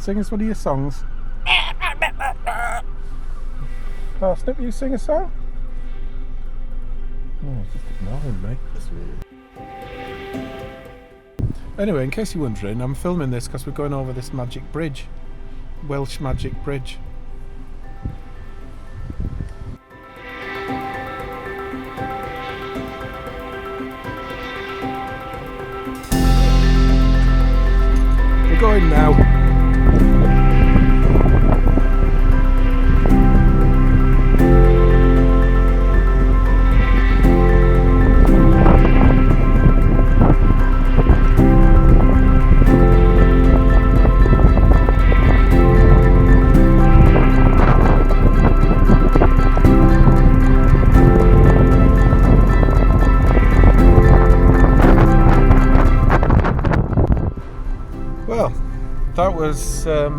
Sing us one of your songs. Parsnip, you sing a song? Oh, he's just ignoring me. Anyway, in case you're wondering, I'm filming this because we're going over this magic bridge. Welsh magic bridge. We're going now. Well, that was the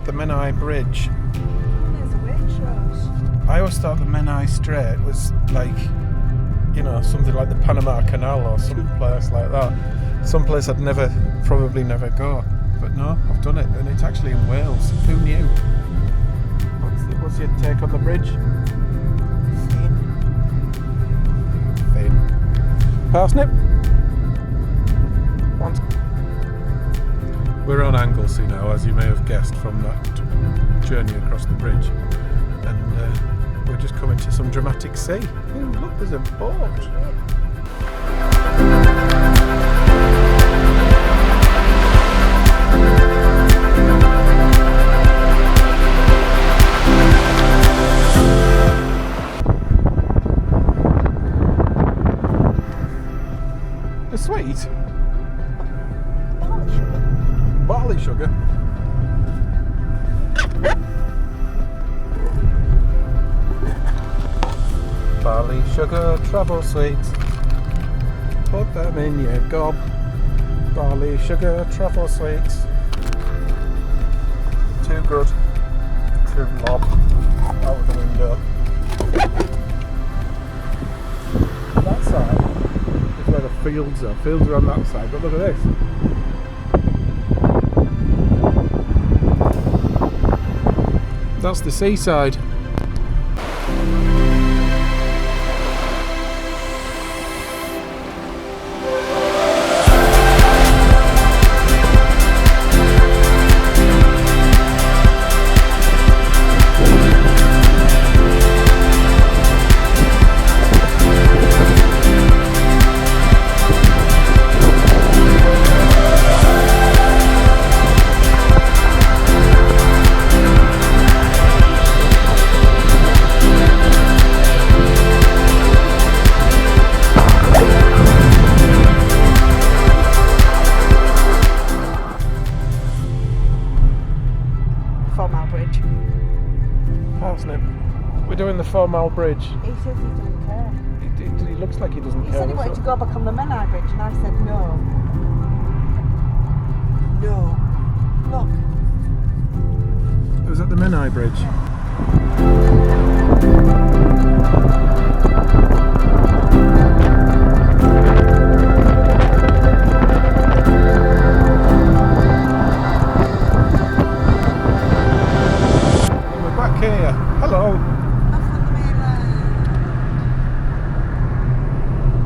Menai Bridge. There's a witch, Ross. I always thought the Menai Strait was like, you know, something like the Panama Canal or some place like that. Some place I'd probably never go. But no, I've done it, and it's actually in Wales. Who knew? What's your take on the bridge? Thin. Parsnip? Once. We're on Anglesey now, as you may have guessed from that journey across the bridge, and we're just coming to some dramatic sea. Ooh, look, there's a boat. A sweet? Barley sugar. Barley sugar trouble sweets. Put them in your gob. Barley sugar truffle sweets. Too good to lob out of the window. That side is where the fields are. Fields are on that side, but look at this. That's the seaside. We're doing the 4 Mile Bridge. He says he doesn't care. He looks like he doesn't care. He said he wanted to go back on the Menai Bridge, and I said no. No. Look. It was at the Menai Bridge. Yeah.